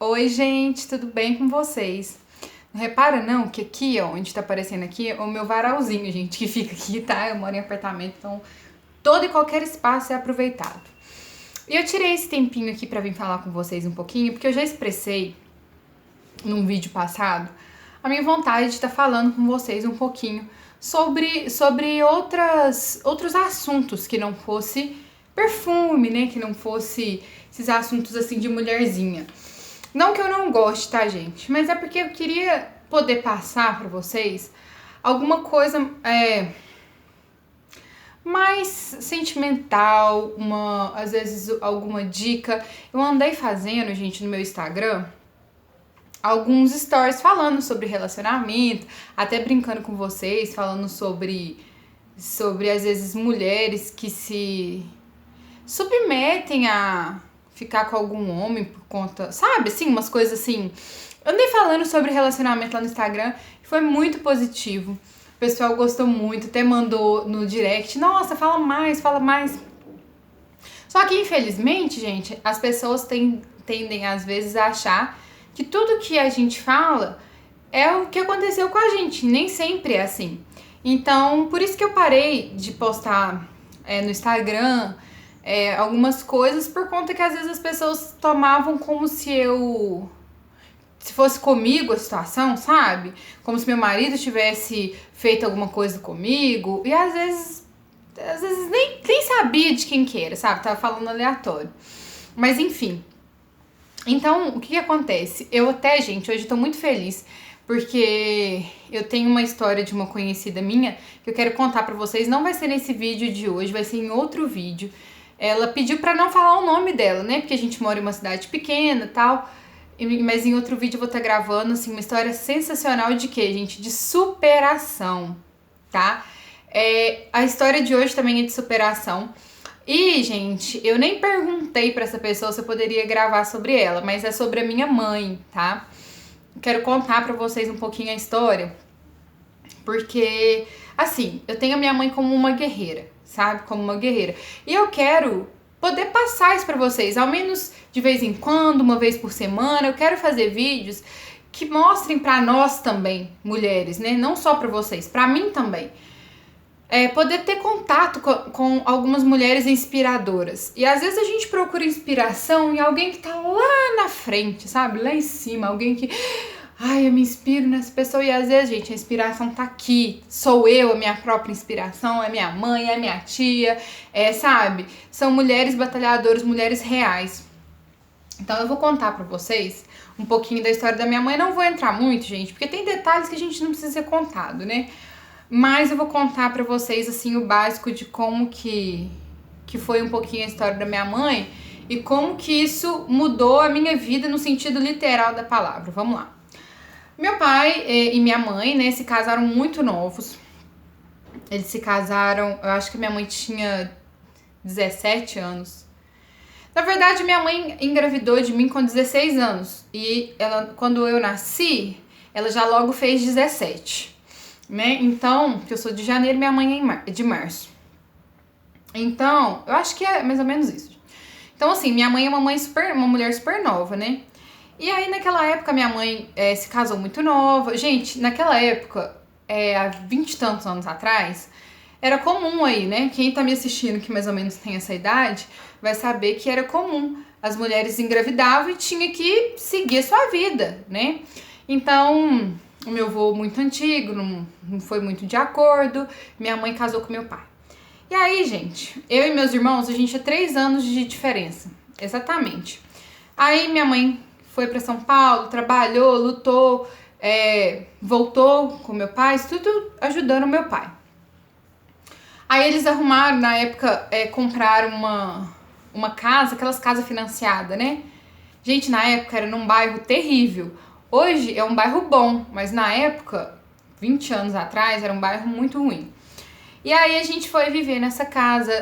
Oi, gente, tudo bem com vocês? Não repara não que aqui, ó, onde tá aparecendo aqui, é o meu varalzinho, gente, que fica aqui, tá? Eu moro em apartamento, então todo e qualquer espaço é aproveitado. E eu tirei esse tempinho aqui pra vir falar com vocês um pouquinho, porque eu já expressei num vídeo passado a minha vontade de estar falando com vocês um pouquinho sobre outros assuntos que não fosse perfume, né? Que não fosse esses assuntos assim de mulherzinha. Não que eu não goste, tá, gente? Mas é porque eu queria poder passar pra vocês alguma coisa mais sentimental, às vezes alguma dica. Eu andei fazendo, gente, no meu Instagram, alguns stories falando sobre relacionamento, até brincando com vocês, falando sobre às vezes mulheres que se submetem a ficar com algum homem por conta, sabe, assim, umas coisas assim. Eu andei falando sobre relacionamento lá no Instagram e foi muito positivo. O pessoal gostou muito, até mandou no direct, nossa, fala mais, fala mais. Só que infelizmente, gente, as pessoas tendem às vezes a achar que tudo que a gente fala é o que aconteceu com a gente, nem sempre é assim. Então, por isso que eu parei de postar no Instagram algumas coisas, por conta que às vezes as pessoas tomavam como se fosse comigo a situação, sabe? Como se meu marido tivesse feito alguma coisa comigo, e às vezes nem sabia de quem que era, sabe? Tava falando aleatório. Mas enfim. Então, o que acontece? Eu até, gente, hoje tô muito feliz porque eu tenho uma história de uma conhecida minha que eu quero contar pra vocês. Não vai ser nesse vídeo de hoje, vai ser em outro vídeo. Ela pediu pra não falar o nome dela, né? Porque a gente mora em uma cidade pequena e tal. Mas em outro vídeo eu vou estar gravando, assim, uma história sensacional de quê, gente? De superação, tá? A história de hoje também é de superação. E, gente, eu nem perguntei pra essa pessoa se eu poderia gravar sobre ela, mas é sobre a minha mãe, tá? Quero contar pra vocês um pouquinho a história, porque, assim, eu tenho a minha mãe como uma guerreira, sabe? Como uma guerreira. E eu quero poder passar isso pra vocês, ao menos de vez em quando, uma vez por semana. Eu quero fazer vídeos que mostrem pra nós também, mulheres, né? Não só pra vocês, pra mim também. Poder ter contato com algumas mulheres inspiradoras. E às vezes a gente procura inspiração em alguém que tá lá na frente, sabe? Lá em cima, alguém que... Ai, eu me inspiro nessa pessoa. E às vezes, gente, a inspiração tá aqui. Sou eu, a minha própria inspiração, é minha mãe, é minha tia, sabe? São mulheres batalhadoras, mulheres reais. Então eu vou contar pra vocês um pouquinho da história da minha mãe. Não vou entrar muito, gente, porque tem detalhes que a gente não precisa ser contado, né? Mas eu vou contar pra vocês, assim, o básico de como que foi um pouquinho a história da minha mãe e como que isso mudou a minha vida no sentido literal da palavra. Vamos lá. Meu pai e minha mãe, né, se casaram muito novos. Eles se casaram, eu acho que minha mãe tinha 17 anos. Na verdade, minha mãe engravidou de mim com 16 anos. E ela, quando eu nasci, ela já logo fez 17. Né? Então, que eu sou de janeiro, minha mãe é de março. Então, eu acho que é mais ou menos isso. Então, assim, minha mãe é uma mulher super nova, né? E aí, naquela época, minha mãe se casou muito nova. Gente, naquela época, há 20 e tantos anos atrás, era comum aí, né? Quem tá me assistindo que mais ou menos tem essa idade, vai saber que era comum. As mulheres engravidavam e tinha que seguir a sua vida, né? Então... O meu avô muito antigo, não foi muito de acordo. Minha mãe casou com meu pai. E aí, gente, eu e meus irmãos, a gente tinha 3 anos de diferença. Exatamente. Aí minha mãe foi pra São Paulo, trabalhou, lutou, voltou com meu pai, tudo ajudando meu pai. Aí eles arrumaram, na época, compraram uma casa, aquelas casas financiadas, né? Gente, na época era num bairro terrível. Hoje é um bairro bom, mas na época, 20 anos atrás, era um bairro muito ruim. E aí a gente foi viver nessa casa,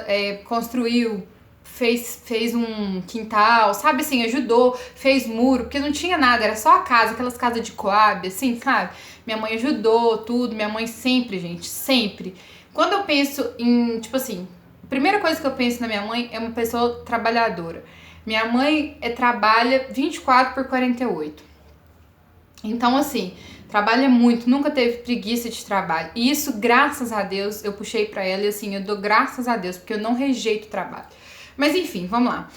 construiu, fez um quintal, sabe assim, ajudou, fez muro, porque não tinha nada, era só a casa, aquelas casas de Coab, assim, sabe? Minha mãe ajudou tudo, minha mãe sempre, gente, sempre. Quando eu penso em, tipo assim, a primeira coisa que eu penso na minha mãe é uma pessoa trabalhadora. Minha mãe trabalha 24/48. Então, assim, trabalha muito, nunca teve preguiça de trabalho. E isso, graças a Deus, eu puxei pra ela e assim, eu dou graças a Deus, porque eu não rejeito o trabalho. Mas enfim, vamos lá.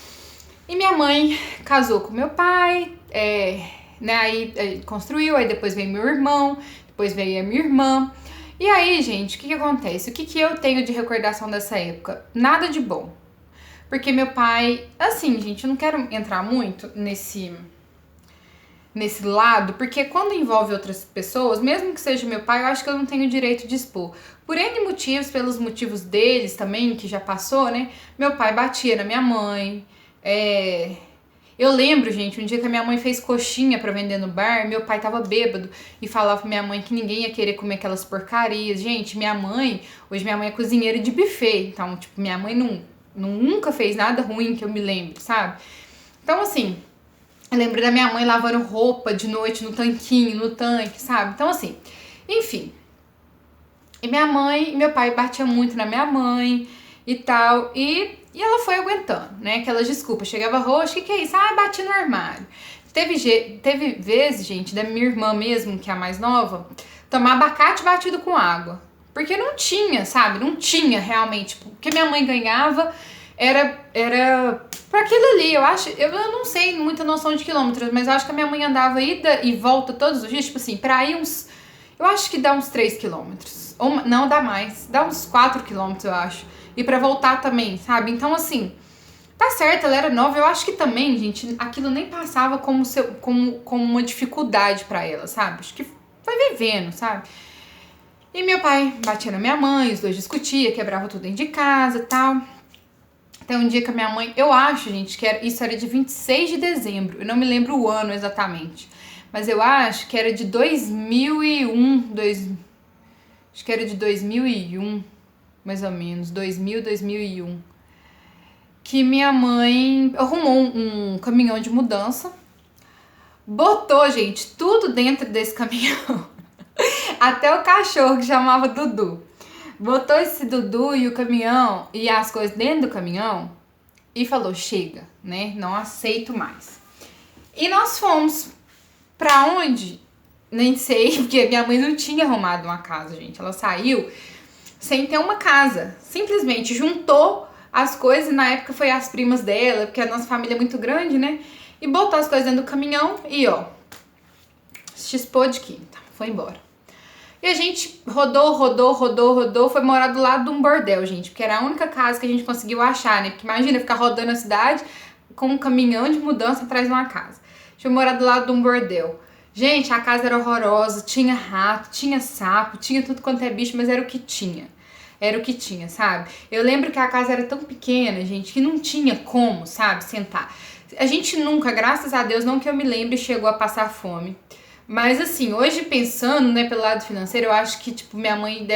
E minha mãe casou com meu pai, né, aí construiu, aí depois veio meu irmão, depois veio a minha irmã. E aí, gente, o que acontece? O que eu tenho de recordação dessa época? Nada de bom. Porque meu pai, assim, gente, eu não quero entrar muito nesse lado, porque quando envolve outras pessoas, mesmo que seja meu pai, eu acho que eu não tenho direito de expor. Por N motivos, pelos motivos deles também, que já passou, né? Meu pai batia na minha mãe. Eu lembro, gente, um dia que a minha mãe fez coxinha pra vender no bar, meu pai tava bêbado e falava pra minha mãe que ninguém ia querer comer aquelas porcarias. Gente, hoje minha mãe é cozinheira de buffet, então, tipo, minha mãe nunca fez nada ruim que eu me lembre, sabe? Então, assim, eu lembro da minha mãe lavando roupa de noite no tanque, sabe? Então, assim, enfim. E meu pai batia muito na minha mãe e tal. E ela foi aguentando, né? Aquelas desculpas. Chegava roxo, o que é isso? Ah, bati no armário. Teve vezes, gente, da minha irmã mesmo, que é a mais nova, tomar abacate batido com água. Porque não tinha, sabe? Não tinha realmente. O que minha mãe ganhava era pra aquilo ali. Eu não sei muita noção de quilômetros, mas eu acho que a minha mãe andava ida e volta todos os dias, tipo assim, pra ir eu acho que dá uns 3 quilômetros. Ou não, dá mais. Dá uns 4 quilômetros, eu acho. E pra voltar também, sabe? Então, assim, tá certo, ela era nova. Eu acho que também, gente, aquilo nem passava como uma dificuldade pra ela, sabe? Acho que foi vivendo, sabe? E meu pai batia na minha mãe, os dois discutiam, quebrava tudo dentro de casa e tal. Até um dia que a minha mãe, eu acho, gente, que isso era de 26 de dezembro. Eu não me lembro o ano exatamente. Mas eu acho que era de 2001, acho que era de 2001, mais ou menos, 2001. Que minha mãe arrumou um caminhão de mudança, botou, gente, tudo dentro desse caminhão. Até o cachorro que chamava Dudu. Botou esse Dudu e o caminhão e as coisas dentro do caminhão e falou, chega, né? Não aceito mais. E nós fomos pra onde? Nem sei, porque minha mãe não tinha arrumado uma casa, gente. Ela saiu sem ter uma casa. Simplesmente juntou as coisas, e na época foi as primas dela, porque a nossa família é muito grande, né? E botou as coisas dentro do caminhão e, ó, chispou de quinta. Foi embora. E a gente rodou, foi morar do lado de um bordel, gente, porque era a única casa que a gente conseguiu achar, né? Porque imagina ficar rodando a cidade com um caminhão de mudança atrás de uma casa. A gente foi morar do lado de um bordel. Gente, a casa era horrorosa, tinha rato, tinha sapo, tinha tudo quanto é bicho, mas era o que tinha. Era o que tinha, sabe? Eu lembro que a casa era tão pequena, gente, que não tinha como, sabe, sentar. A gente nunca, graças a Deus, não que eu me lembre, chegou a passar fome. Mas assim, hoje pensando, né, pelo lado financeiro, eu acho que, tipo, minha mãe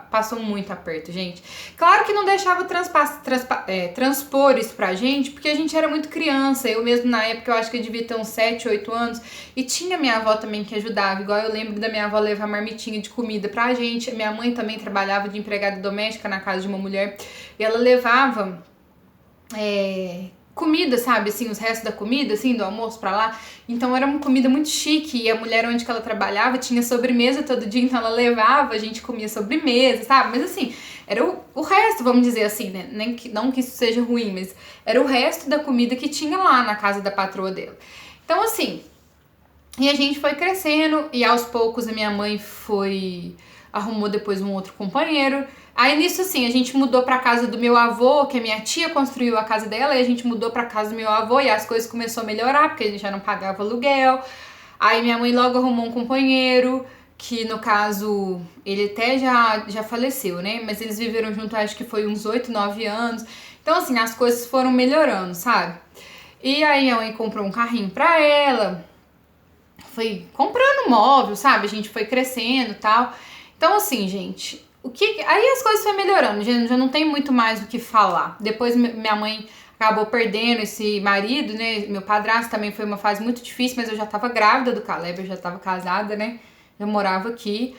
passou muito aperto, gente. Claro que não deixava transpor isso pra gente, porque a gente era muito criança. Eu mesmo, na época, eu acho que eu devia ter uns 7, 8 anos. E tinha minha avó também que ajudava. Igual eu lembro da minha avó levar marmitinha de comida pra gente. Minha mãe também trabalhava de empregada doméstica na casa de uma mulher. E ela levava comida, sabe, assim, os restos da comida, assim, do almoço pra lá. Então era uma comida muito chique, e a mulher onde que ela trabalhava tinha sobremesa todo dia, então ela levava, a gente comia sobremesa, sabe? Mas assim, era o resto, vamos dizer assim, né? Não que isso seja ruim, mas era o resto da comida que tinha lá na casa da patroa dela. Então assim, e a gente foi crescendo, e aos poucos a minha mãe arrumou depois um outro companheiro. Aí nisso assim, a gente mudou pra casa do meu avô, que a minha tia construiu a casa dela, e a gente mudou pra casa do meu avô e as coisas começaram a melhorar, porque a gente já não pagava aluguel. Aí minha mãe logo arrumou um companheiro, que no caso, ele até já faleceu, né? Mas eles viveram junto, acho que foi uns 8, 9 anos. Então assim, as coisas foram melhorando, sabe? E aí a mãe comprou um carrinho pra ela, foi comprando móvel, sabe? A gente foi crescendo e tal. Então assim, gente, aí as coisas foram melhorando, já não tem muito mais o que falar. Depois minha mãe acabou perdendo esse marido, né? Meu padrasto também foi uma fase muito difícil, mas eu já tava grávida do Caleb, eu já tava casada, né? Eu morava aqui.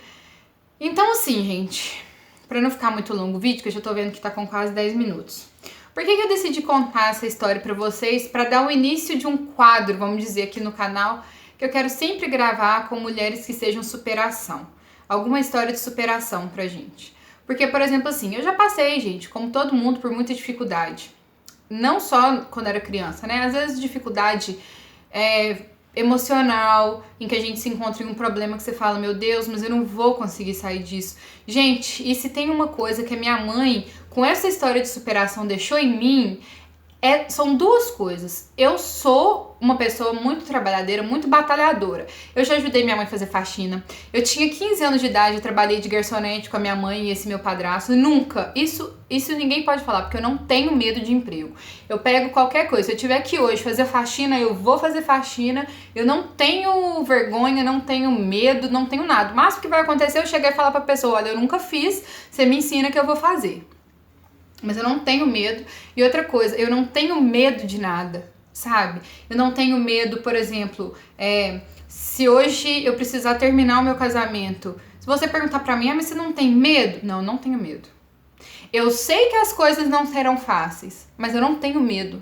Então assim, gente, pra não ficar muito longo o vídeo, que eu já tô vendo que tá com quase 10 minutos. Por que eu decidi contar essa história pra vocês? Pra dar o início de um quadro, vamos dizer, aqui no canal, que eu quero sempre gravar com mulheres que sejam superação. Alguma história de superação pra gente. Porque, por exemplo, assim, eu já passei, gente, como todo mundo, por muita dificuldade. Não só quando era criança, né? Às vezes dificuldade emocional, em que a gente se encontra em um problema que você fala, meu Deus, mas eu não vou conseguir sair disso. Gente, e se tem uma coisa que a minha mãe, com essa história de superação, deixou em mim, são duas coisas. Eu sou uma pessoa muito trabalhadeira, muito batalhadora. Eu já ajudei minha mãe a fazer faxina. Eu tinha 15 anos de idade, eu trabalhei de garçonete com a minha mãe e esse meu padrasto. Nunca. Isso ninguém pode falar, porque eu não tenho medo de emprego. Eu pego qualquer coisa. Se eu tiver que hoje fazer faxina, eu vou fazer faxina. Eu não tenho vergonha, não tenho medo, não tenho nada. O máximo que vai acontecer é eu chegar e falar pra pessoa, olha, eu nunca fiz, você me ensina que eu vou fazer. Mas eu não tenho medo. E outra coisa, eu não tenho medo de nada, sabe? Eu não tenho medo, por exemplo, se hoje eu precisar terminar o meu casamento, se você perguntar pra mim, mas você não tem medo? Não, não tenho medo. Eu sei que as coisas não serão fáceis, mas eu não tenho medo.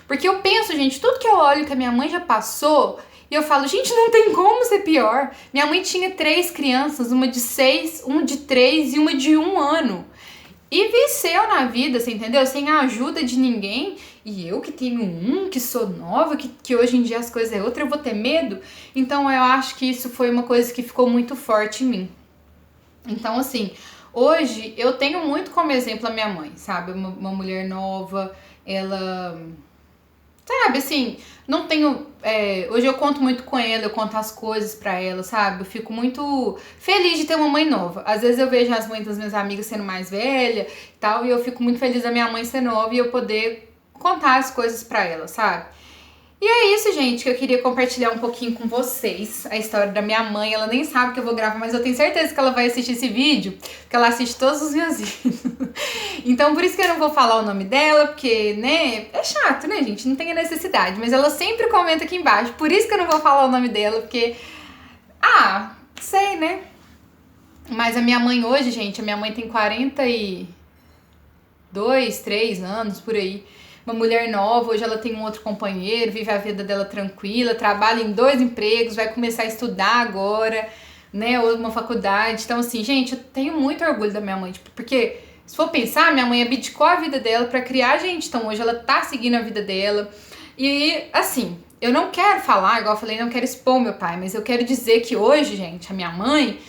Porque eu penso, gente, tudo que eu olho que a minha mãe já passou, e eu falo, gente, não tem como ser pior. Minha mãe tinha 3 crianças, uma de 6, uma de 3 e uma de 1 ano. E venceu na vida, você entendeu? Sem a ajuda de ninguém. E eu que tenho que sou nova, que hoje em dia as coisas é outra, eu vou ter medo? Então eu acho que isso foi uma coisa que ficou muito forte em mim. Então assim, hoje eu tenho muito como exemplo a minha mãe, sabe? Uma mulher nova, ela... Sabe, assim, não tenho... hoje eu conto muito com ela, eu conto as coisas pra ela, sabe? Eu fico muito feliz de ter uma mãe nova. Às vezes eu vejo as mães das minhas amigas sendo mais velha e tal, e eu fico muito feliz da minha mãe ser nova e eu poder contar as coisas pra ela, sabe? E é isso, gente, que eu queria compartilhar um pouquinho com vocês, a história da minha mãe. Ela nem sabe que eu vou gravar, mas eu tenho certeza que ela vai assistir esse vídeo, porque ela assiste todos os meus vídeos. Então, por isso que eu não vou falar o nome dela, porque, né, é chato, né, gente? Não tem a necessidade, mas ela sempre comenta aqui embaixo. Por isso que eu não vou falar o nome dela, porque, sei, né? Mas a minha mãe hoje, gente, a minha mãe tem 42, 3 anos, por aí. Uma mulher nova, hoje ela tem um outro companheiro, vive a vida dela tranquila, trabalha em 2 empregos, vai começar a estudar agora, né, ou uma faculdade. Então, assim, gente, eu tenho muito orgulho da minha mãe, tipo, porque se for pensar, minha mãe abdicou a vida dela pra criar a gente, então hoje ela tá seguindo a vida dela. E, assim, eu não quero falar, igual eu falei, não quero expor meu pai, mas eu quero dizer que hoje, gente, a minha mãe...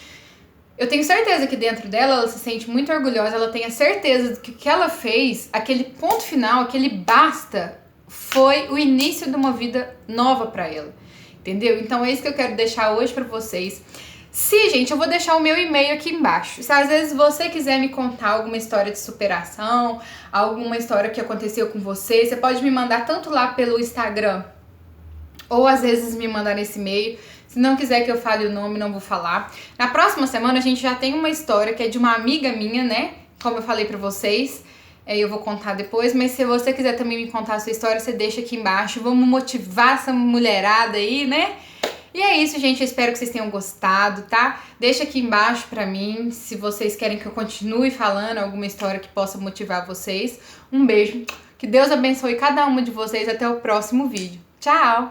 Eu tenho certeza que dentro dela ela se sente muito orgulhosa, ela tem a certeza de que o que ela fez, aquele ponto final, aquele basta, foi o início de uma vida nova pra ela, entendeu? Então é isso que eu quero deixar hoje pra vocês. Gente, eu vou deixar o meu e-mail aqui embaixo. Se às vezes você quiser me contar alguma história de superação, alguma história que aconteceu com você pode me mandar tanto lá pelo Instagram, ou às vezes me mandar nesse e-mail. Se não quiser que eu fale o nome, não vou falar. Na próxima semana a gente já tem uma história que é de uma amiga minha, né? Como eu falei pra vocês, eu vou contar depois. Mas se você quiser também me contar a sua história, você deixa aqui embaixo. Vamos motivar essa mulherada aí, né? E é isso, gente. Eu espero que vocês tenham gostado, tá? Deixa aqui embaixo pra mim se vocês querem que eu continue falando alguma história que possa motivar vocês. Um beijo. Que Deus abençoe cada uma de vocês. Até o próximo vídeo. Tchau!